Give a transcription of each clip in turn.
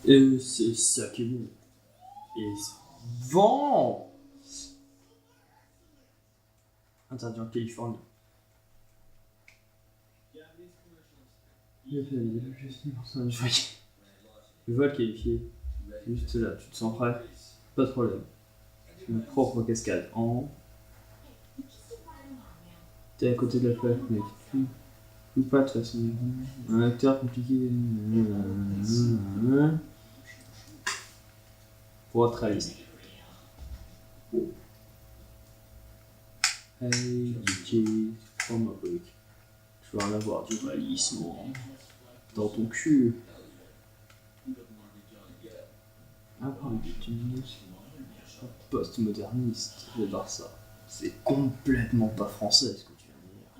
C'est ça qui est bon. Et vent interdit en Californie. Le vol qualifié. Juste là, tu te sens prêt? Pas de problème. C'est ma propre cascade. T'es à côté de la plaque, mec. Ou pas de toute façon. Un acteur compliqué. Pour être réaliste. Hey, DJ, prends ma brique. Je vais en avoir du réalisme dans ton cul. Ah, post-moderniste, j'adore ça. C'est complètement pas français ce que tu viens de dire.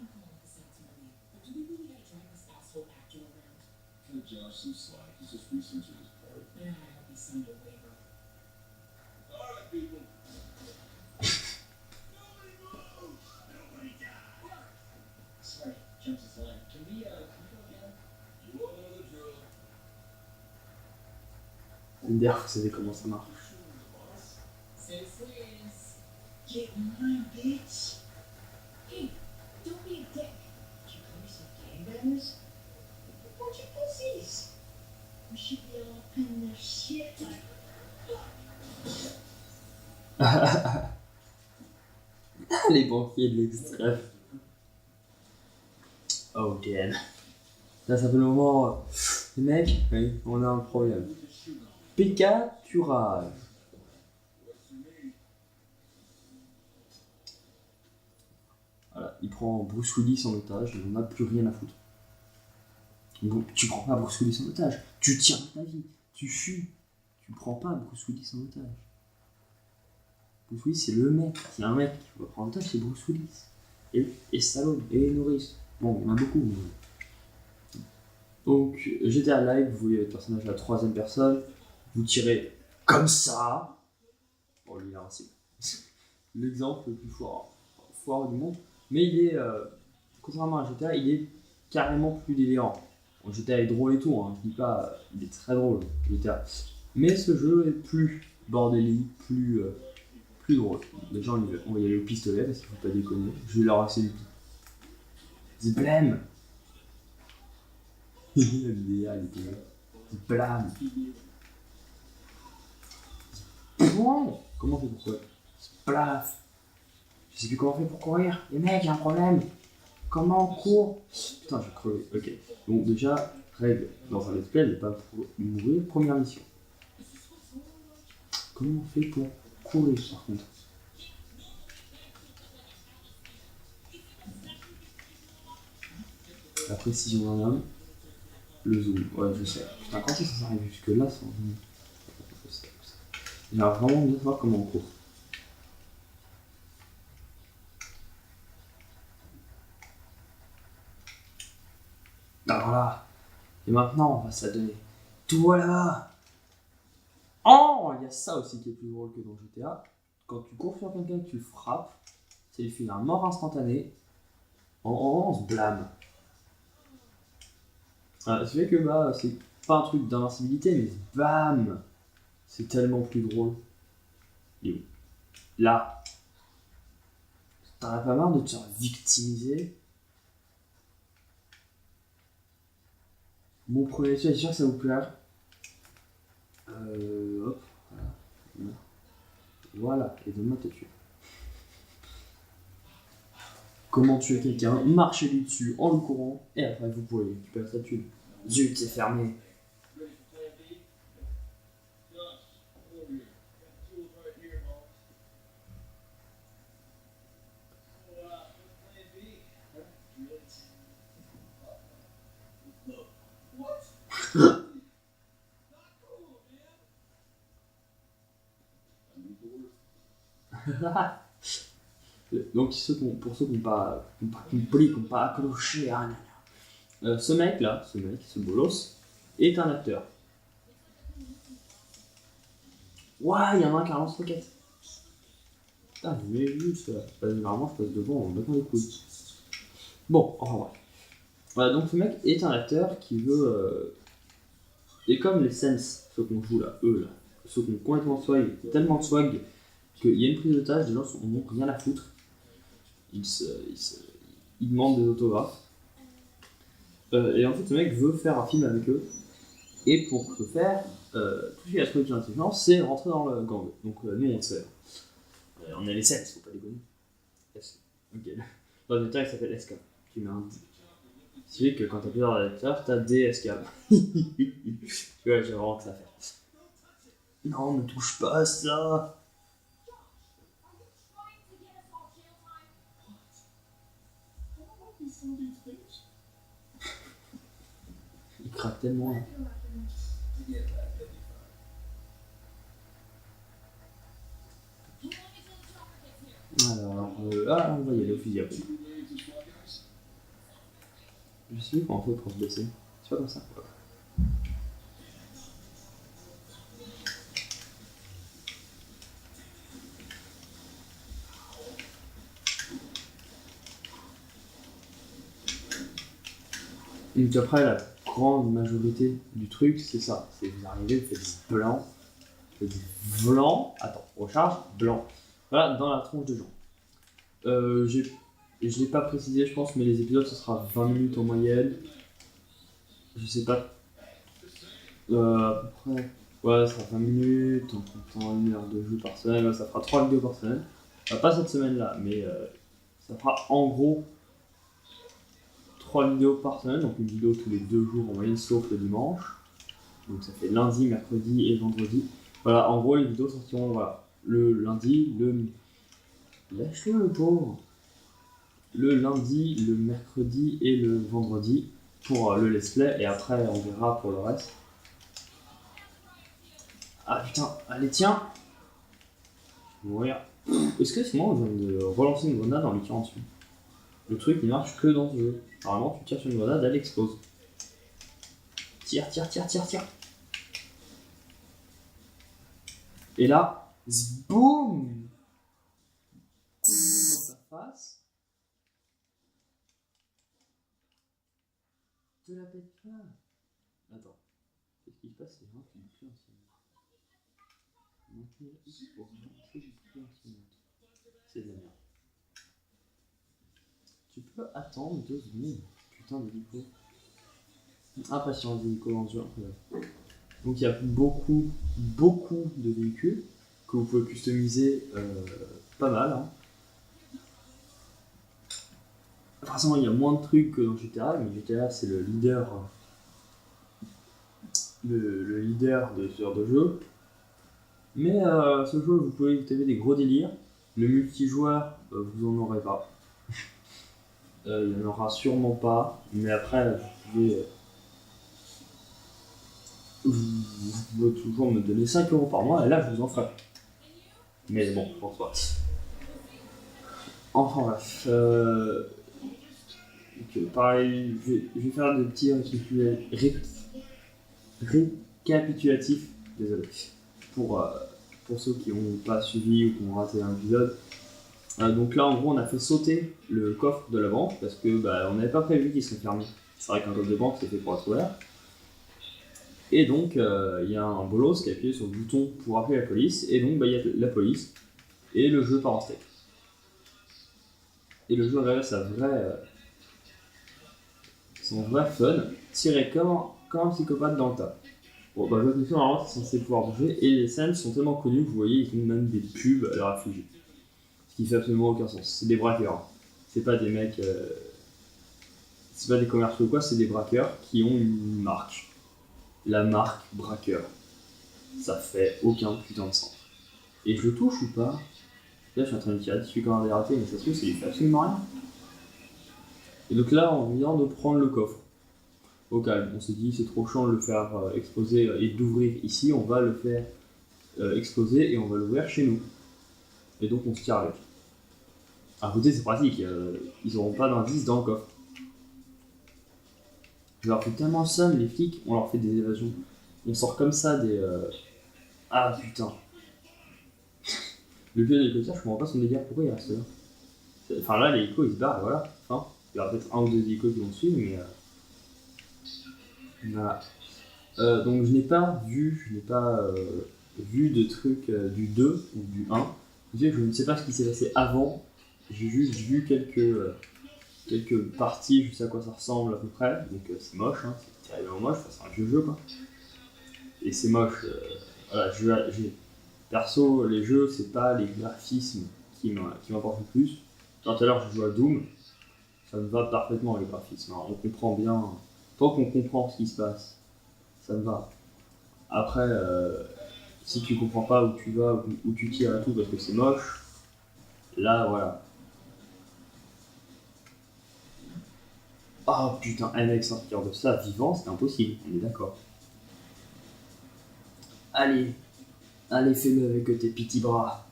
D'ailleurs, vous savez comment ça marche. Get mine, bitch. Hey, don't be a dick. Did you call yourself gangbangers? Bunch of pussies. We should be all up in their shit. Les banquiers de l'extrême. Oh damn. Là, ça fait le moment. Les mecs, oui, on a un problème. Pécaturage. Voilà, il prend Bruce Willis en otage, il n'en a plus rien à foutre. Donc, tu prends pas Bruce Willis en otage, tu tiens ta vie, tu fuis, tu prends pas Bruce Willis en otage. Bruce Willis, c'est le mec, s'il y a un mec qui va prendre en otage, c'est Bruce Willis. Et Stallone, et Norris. Bon, il y en a beaucoup. Mais... Donc, GTA Live, vous voyez votre personnage à la troisième personne, vous tirez comme ça. Bon, lui, là, c'est l'exemple le plus fort du monde. Mais il est, contrairement à GTA, il est carrément plus délirant. Bon, GTA est drôle et tout, hein, je dis pas, il est très drôle, GTA. Mais ce jeu est plus bordélique, plus drôle. Les gens, on va y aller au pistolet parce qu'il faut pas déconner. Je vais leur assez du tout. Zblam. L'idéal était Zblam. Ouais. Comment on fait pour quoi? Splaf. Je sais plus comment on fait pour courir. Les mecs, y'a un problème. Comment on court? Putain, j'ai crevé. Ok. Donc déjà, règle dans un let's play, ne pas mourir. Première mission. Comment on fait pour courir par contre? La précision d'un homme. Le zoom. Ouais, je sais. Putain, quand est-ce que ça arrive jusque là sans zoom? Je sais. J'aimerais vraiment bien savoir comment on court. Alors là. Et maintenant, on va s'adonner. Toi là-bas. Oh, il y a ça aussi qui est plus drôle que dans GTA. Quand tu cours sur quelqu'un que tu frappes, ça lui fait un mort instantané. On se blâme. Ah, c'est vrai que bah, c'est pas un truc d'invincibilité, mais bam! C'est tellement plus drôle. Et là, t'en as pas marre de te faire victimiser? Mon premier tueur, sûr que ça vous plaire. Hop, voilà. Voilà, et donne-moi te tuer. Comment tuer quelqu'un? Marchez lui dessus en le courant, et après vous pouvez récupérer sa thune. Zut, c'est fermé. Donc pour ceux qui n'ont pas compris, qui n'ont pas accroché, ce mec, ce bolos, est un acteur. Ouais, il y en a un qui a un lance-roquette. Putain, j'ai jamais vu ça. Généralement, je passe devant en mettant les couilles. Bon, enfin bref. Voilà, donc ce mec est un acteur qui veut Et comme les Sens, ceux qu'on joue là, eux là, ceux qui ont complètement swag, tellement de swag qu'il y a une prise d'otage, les gens n'ont rien à foutre. Ils demandent des autographes. Et en fait, ce mec veut faire un film avec eux. Et pour ce faire, tout ce qu'il a trouvé plus intelligent, c'est rentrer dans le gang. Donc nous, on le sait. On est les Sens, faut pas déconner. Ok. Dans le détail, il s'appelle SK. Tu mets un D. C'est vrai que quand t'as plusieurs lecteurs, t'as DSK. Ouais, j'ai vraiment que ça à faire. Non, ne touche pas à ça. Il craque tellement là. Alors, on va y aller au fusil à pompe. Je sais plus comment on fait pour se blesser. C'est pas comme ça. Donc après, la grande majorité du truc, c'est ça. C'est vous arrivez, vous faites du blanc. Vous faites du blanc. Attends, recharge, blanc. Voilà, dans la tronche de gens. Je l'ai pas précisé, je pense, mais les épisodes, ce sera 20 minutes en moyenne. Je sais pas. À peu près. Ouais, ça sera 20 minutes, en comptant 1 heure de jeu par semaine. Ouais, ça fera 3 vidéos par semaine. Pas cette semaine-là, mais ça fera en gros 3 vidéos par semaine, donc une vidéo tous les 2 jours en moyenne, sauf le dimanche. Donc ça fait lundi, mercredi et vendredi. Voilà, en gros, les vidéos sortiront voilà, le lundi, lâche-le le pauvre. Le lundi, le mercredi et le vendredi pour le let's play, et après on verra pour le reste. Ah putain, allez tiens. Je vais mourir. Est-ce que c'est moi où je viens de relancer une grenade en lui tirant dessus? Le truc il marche que dans ce jeu. Normalement tu tires sur une grenade, elle explose. Tire. Et là, boum, dans ta face. Te la pète pas. Attends. Qu'est-ce qui se passe? C'est vraiment qu'il plus ancien. C'est de la merde. Tu peux attendre 2 secondes. Putain d'hélico. Impatience d'hélico en jeu. Donc il y a beaucoup de véhicules que vous pouvez customiser pas mal. Hein. Forcément il y a moins de trucs que dans GTA, mais GTA c'est le leader le leader de ce genre de jeu. Mais ce jeu vous pouvez taper des gros délires. Le multijoueur vous en aurez pas. Il n'y en aura sûrement pas, mais après vous pouvez toujours me donner 5 € par mois et là je vous en ferai. Mais bon, je pense pas. Enfin bref. Pareil, je vais faire des petits récapitulatifs. Désolé. Pour ceux qui n'ont pas suivi ou qui ont raté un épisode. Donc là en gros on a fait sauter le coffre de la banque parce que on n'avait pas prévu qu'il serait fermé. C'est vrai qu'un coffre de banque c'est fait pour être ouvert. Et donc il y a un bolos qui a appuyé sur le bouton pour appeler la police et donc il y a la police et le jeu part en steak. Et le jeu révèle son vrai fun, tiré comme un psychopathe dans le tas. Bon je me suis normalement c'est censé pouvoir bouger et les scènes sont tellement connues que vous voyez ils font même des pubs à leur effigie. Ce qui fait absolument aucun sens. C'est des braqueurs. C'est pas des mecs. C'est pas des commerciaux ou quoi, c'est des braqueurs qui ont une marque. La marque braqueur. Ça fait aucun putain de sens. Et je le touche ou pas? Là je suis en train de tirer dessus quand on a raté, mais ça se trouve, ça lui fait absolument rien. Et donc là on vient de prendre le coffre. Au calme, on s'est dit c'est trop chiant de le faire exploser et d'ouvrir ici, on va le faire exploser et on va l'ouvrir chez nous. Et donc on se tire avec. À côté c'est pratique, ils n'auront pas d'indice dans le coffre. Je leur fais tellement seum les flics, on leur fait des évasions. On sort comme ça des... Ah putain. Le pilote d'hélicoptère, je comprends pas son délire, pourquoi il reste là? Enfin là l'hélico il se barre et voilà. Enfin, il y aura peut-être 1 ou 2 hélicos qui vont suivre mais... Voilà. Donc je n'ai pas vu de trucs du 2 ou du 1. Je ne sais pas ce qui s'est passé avant. J'ai juste vu quelques parties, je sais à quoi ça ressemble à peu près. Donc c'est moche, hein, c'est terriblement moche, enfin, c'est un vieux jeu quoi. Et c'est moche. Voilà, perso, les jeux, c'est pas les graphismes qui m'importent le plus. Tout à l'heure, je joue à Doom, ça me va parfaitement les graphismes. Hein. On comprend bien, tant qu'on comprend ce qui se passe, ça me va. Après, si tu comprends pas où tu vas, où tu tires et tout parce que c'est moche, là voilà. Oh putain, un mec sortir de ça vivant, c'est impossible, on est d'accord. Allez, allez, fais-le avec tes petits bras.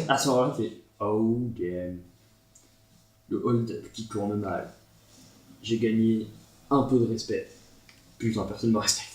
À ce moment-là, c'est oh game. Le hold-up qui tourne mal. J'ai gagné un peu de respect. Putain, personne ne me respecte.